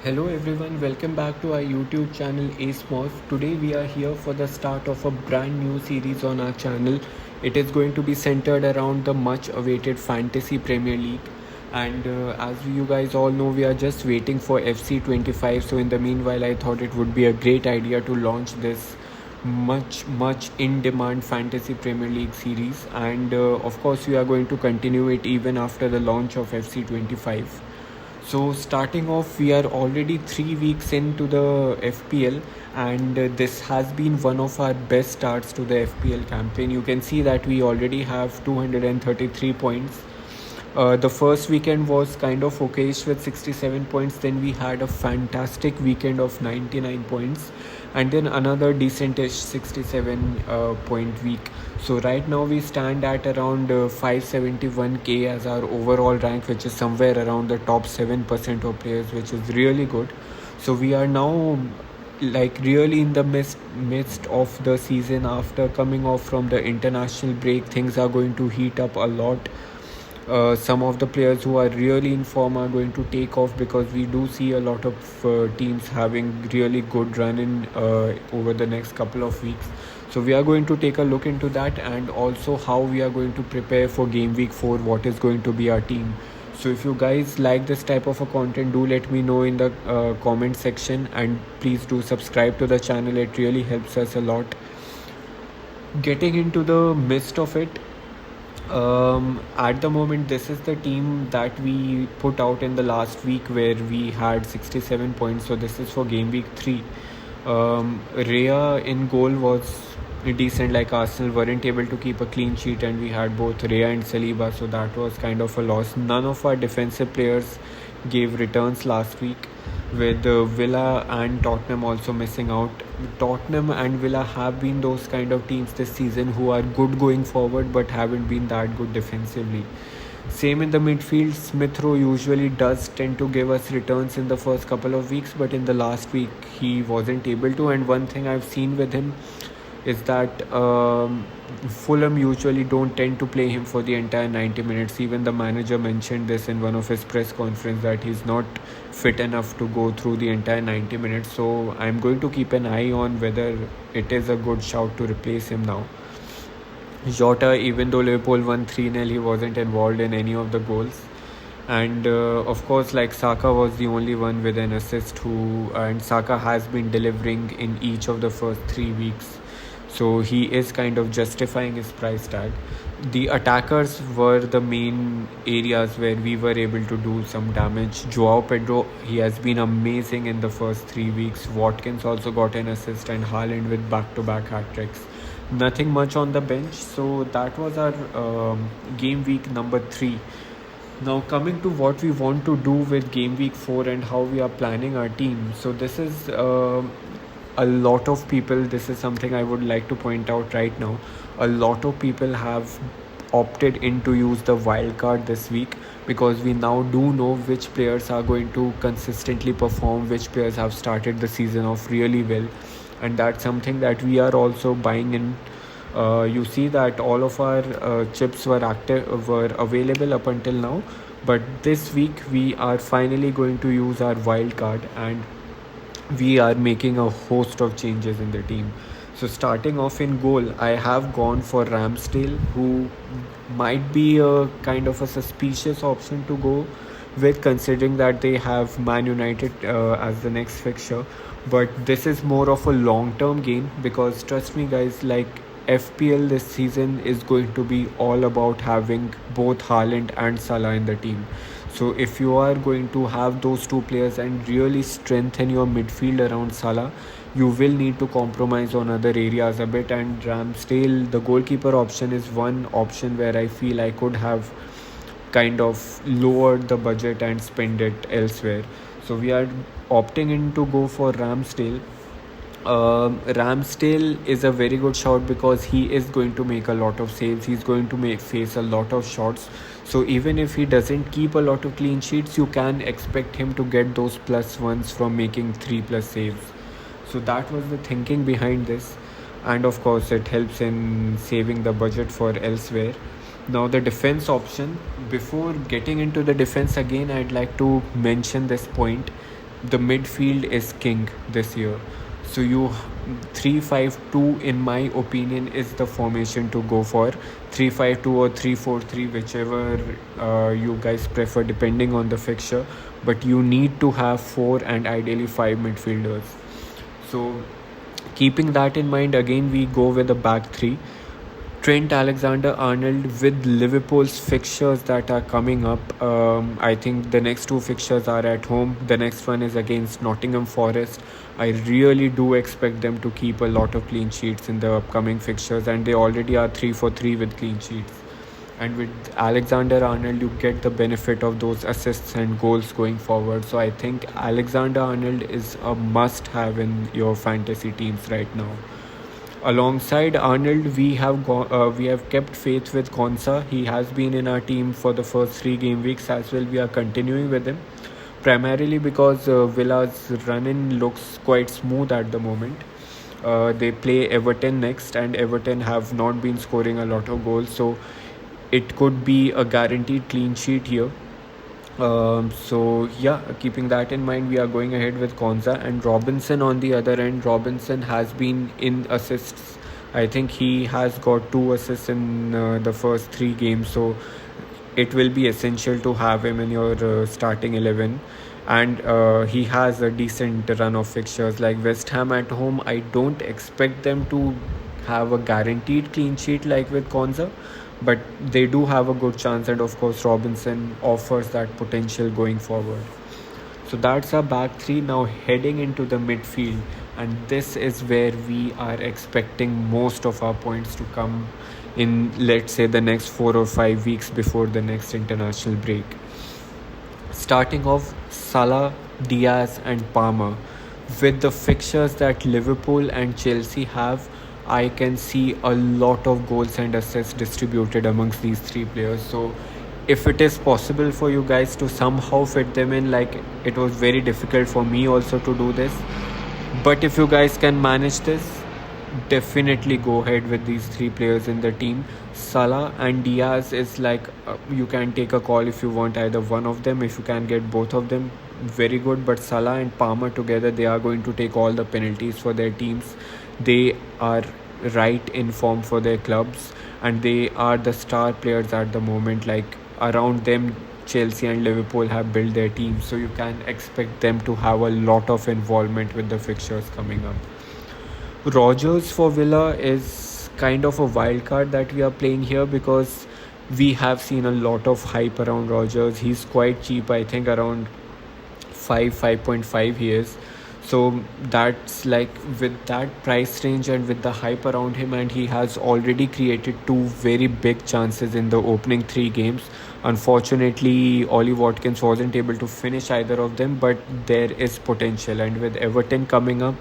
Hello everyone, welcome back to our YouTube channel ASMOS. Today we are here for the start of a brand new series on our channel. It is going to be centered around the much awaited Fantasy Premier League. And as you guys all know, we are just waiting for FC25. So in the meanwhile, I thought it would be a great idea to launch this much in demand Fantasy Premier League series. And of course, we are going to continue it even after the launch of FC25. So, starting off, we are already 3 weeks into the FPL, and this has been one of our best starts to the FPL campaign. You can see that we already have 233 points. The first weekend was kind of okayish with 67 points. Then we had a fantastic weekend of 99 points, and then another decentish 67 point week. So right now we stand at around 571k as our overall rank, which is somewhere around the top 7% of players, which is really good. So we are now like really in the midst of the season. After coming off from the international break, things are going to heat up a lot. Some of the players who are really in form are going to take off, because we do see a lot of teams having really good run in over the next couple of weeks. So we are going to take a look into that, and also how we are going to prepare for game week 4, what is going to be our team. So if you guys like this type of a content, do let me know in the comment section, and please do subscribe to the channel. It really helps us a lot. Getting into the midst of it, at the moment, this is the team that we put out in the last week, where we had 67 points. So this is for game week 3. Rhea in goal was decent, like Arsenal weren't able to keep a clean sheet, and we had both Rhea and Saliba, so that was kind of a loss. None of our defensive players gave returns last week, with Villa and Tottenham also missing out. Tottenham and Villa have been those kind of teams this season who are good going forward but haven't been that good defensively. Same in the midfield. Smith Rowe usually does tend to give us returns in the first couple of weeks, but in the last week he wasn't able to. And one thing I've seen with him is that Fulham usually don't tend to play him for the entire 90 minutes. Even the manager mentioned this in one of his press conference, that he's not fit enough to go through the entire 90 minutes. So I'm going to keep an eye on whether it is a good shout to replace him now. Jota, even though Liverpool won 3-0, he wasn't involved in any of the goals. And of course, like, Saka was the only one with an assist, and Saka has been delivering in each of the first 3 weeks. So he is kind of justifying his price tag. The attackers were the main areas where we were able to do some damage. Joao Pedro, he has been amazing in the first 3 weeks. Watkins also got an assist, and Haaland with back-to-back hat-tricks. Nothing much on the bench. So that was our game week number 3. Now coming to what we want to do with game week 4 and how we are planning our team. So this is a lot of people, this is something I would like to point out right now. A lot of people have opted in to use the wildcard this week, because we now do know which players are going to consistently perform, which players have started the season off really well, and that's something that we are also buying in. You see that all of our chips were available up until now, but this week we are finally going to use our wildcard, and we are making a host of changes in the team. So starting off in goal, I have gone for Ramsdale, who might be a kind of a suspicious option to go with, considering that they have Man United as the next fixture. But this is more of a long-term gain, because trust me guys, like, FPL this season is going to be all about having both Haaland and Salah in the team. So if you are going to have those two players and really strengthen your midfield around Salah, you will need to compromise on other areas a bit. And Ramsdale, the goalkeeper option, is one option where I feel I could have kind of lowered the budget and spend it elsewhere. So we are opting in to go for Ramsdale. Ramsdale is a very good shout, because he is going to make a lot of saves. He's going to face a lot of shots. So even if he doesn't keep a lot of clean sheets, you can expect him to get those +1s from making 3+ saves. So that was the thinking behind this, and of course it helps in saving the budget for elsewhere. Now the defense option. Before getting into the defense again, I'd like to mention this point. the midfield is king this year. So you 3-5-2 in my opinion is the formation to go for. 3-5-2 or 3-4-3, whichever you guys prefer depending on the fixture. But you need to have 4 and ideally 5 midfielders. So keeping that in mind, again we go with a back 3. Trent Alexander-Arnold. With Liverpool's fixtures that are coming up, I think the next 2 fixtures are at home. The next one is against Nottingham Forest. I really do expect them to keep a lot of clean sheets in the upcoming fixtures, and they already are 3-for-3 with clean sheets. And with Alexander-Arnold, you get the benefit of those assists and goals going forward. So I think Alexander-Arnold is a must-have in your fantasy teams right now. Alongside Arnold, we have kept faith with Konsa. He has been in our team for the first 3 game weeks as well. We are continuing with him, primarily because Villa's run-in looks quite smooth at the moment. They play Everton next, and Everton have not been scoring a lot of goals, so it could be a guaranteed clean sheet here. So yeah, keeping that in mind, we are going ahead with Konza. And Robinson on the other end. Robinson has been in assists. I think he has got 2 assists in the first 3 games, so it will be essential to have him in your starting 11. And he has a decent run of fixtures like West Ham at home. I don't expect them to have a guaranteed clean sheet like with Konza, but they do have a good chance, and of course Robinson offers that potential going forward. So that's our back 3. Now heading into the midfield, and this is where we are expecting most of our points to come in, let's say the next 4 or 5 weeks before the next international break. Starting off, Salah, Diaz and Palmer. With the fixtures that Liverpool and Chelsea have, I can see a lot of goals and assists distributed amongst these 3 players. So if it is possible for you guys to somehow fit them in, like it was very difficult for me also to do this, but if you guys can manage this, definitely go ahead with these 3 players in the team. Salah and Diaz is like you can take a call if you want either one of them. If you can get both of them, very good. But Salah and Palmer together, they are going to take all the penalties for their teams. They are right in form for their clubs, and they are the star players at the moment. Like around them, Chelsea and Liverpool have built their teams, so you can expect them to have a lot of involvement with the fixtures coming up. Rodgers for Villa is kind of a wild card that we are playing here, because we have seen a lot of hype around Rodgers. He's quite cheap, I think around 5.5 he is. So that's like, with that price range and with the hype around him, and he has already created 2 very big chances in the opening 3 games. Unfortunately, Ollie Watkins wasn't able to finish either of them, but there is potential. And with Everton coming up,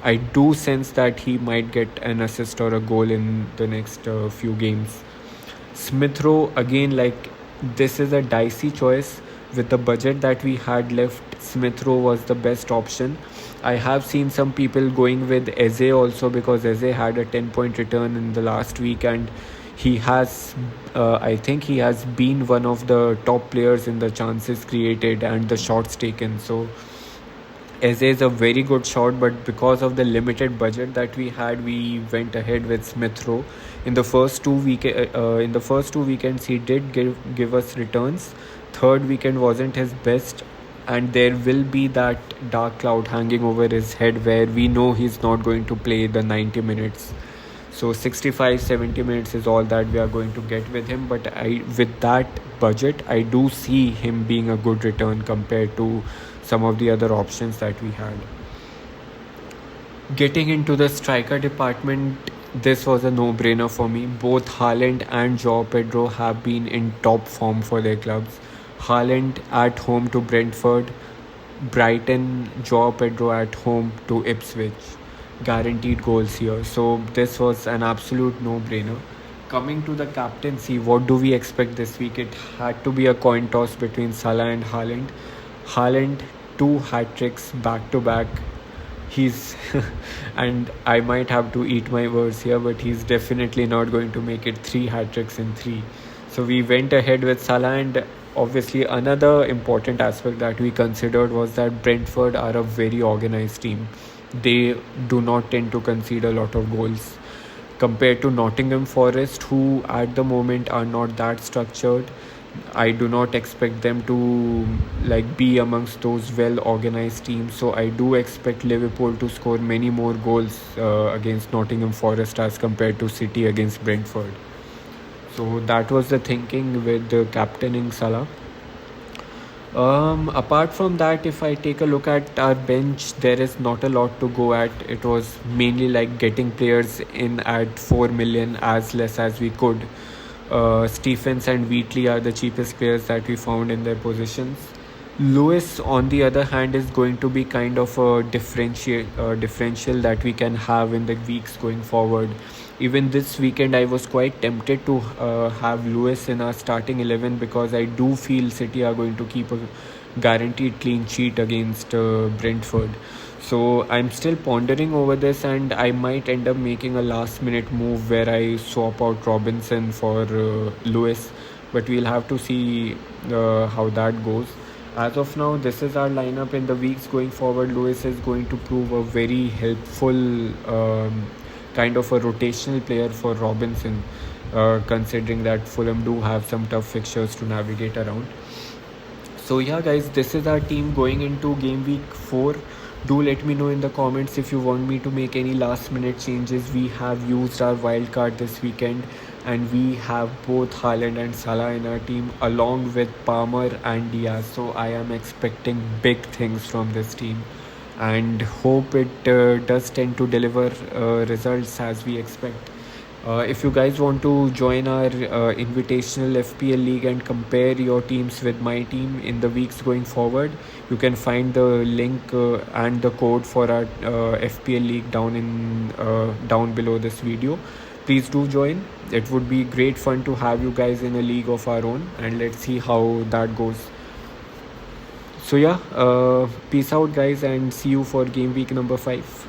I do sense that he might get an assist or a goal in the next few games. Smith Rowe, again, like this is a dicey choice. With the budget that we had left, Smith Rowe was the best option. I have seen some people going with Eze also, because Eze had a 10-point return in the last week, and he has I think he has been one of the top players in the chances created and the shots taken. So Eze is a very good shot, but because of the limited budget that we had, we went ahead with Smith Rowe. In the first 2 weekends, he did give us returns. Third weekend wasn't his best, and there will be that dark cloud hanging over his head where we know he's not going to play the 90 minutes. So 65-70 minutes is all that we are going to get with him. But with that budget, I do see him being a good return compared to some of the other options that we had. Getting into the striker department, this was a no-brainer for me. Both Haaland and João Pedro have been in top form for their clubs. Haaland at home to Brentford, Brighton, João Pedro at home to Ipswich. Guaranteed goals here. So this was an absolute no-brainer. Coming to the captaincy, what do we expect this week? It had to be a coin toss between Salah and Haaland. Haaland, 2 hat-tricks back-to-back. He's and I might have to eat my words here, but he's definitely not going to make it 3 hat-tricks in 3. So we went ahead with Salah, and obviously another important aspect that we considered was that Brentford are a very organized team. They do not tend to concede a lot of goals compared to Nottingham Forest, who at the moment are not that structured. I do not expect them to like be amongst those well organized teams. So I do expect Liverpool to score many more goals against Nottingham Forest as compared to City against Brentford. So that was the thinking with captaining Salah. Apart from that, if I take a look at our bench, there is not a lot to go at. It was mainly like getting players in at 4 million as less as we could. Stephens and Wheatley are the cheapest players that we found in their positions. Lewis, on the other hand, is going to be kind of a differential that we can have in the weeks going forward. Even this weekend, I was quite tempted to have Lewis in our starting 11 because I do feel City are going to keep a guaranteed clean sheet against Brentford. So I'm still pondering over this, and I might end up making a last minute move where I swap out Robinson for Lewis, but we'll have to see how that goes. As of now, this is our lineup. In the weeks going forward, Lewis is going to prove a very helpful kind of a rotational player for Robinson, considering that Fulham do have some tough fixtures to navigate around. So yeah guys, this is our team going into game week 4. Do let me know in the comments if you want me to make any last minute changes. We have used our wildcard this weekend, and we have both Haaland and Salah in our team along with Palmer and Diaz. So I am expecting big things from this team and hope it does tend to deliver results as we expect. If you guys want to join our invitational FPL league and compare your teams with my team in the weeks going forward, you can find the link and the code for our FPL league down below this video. Please do join. It would be great fun to have you guys in a league of our own, and let's see how that goes. So yeah, peace out guys, and see you for game week number 5.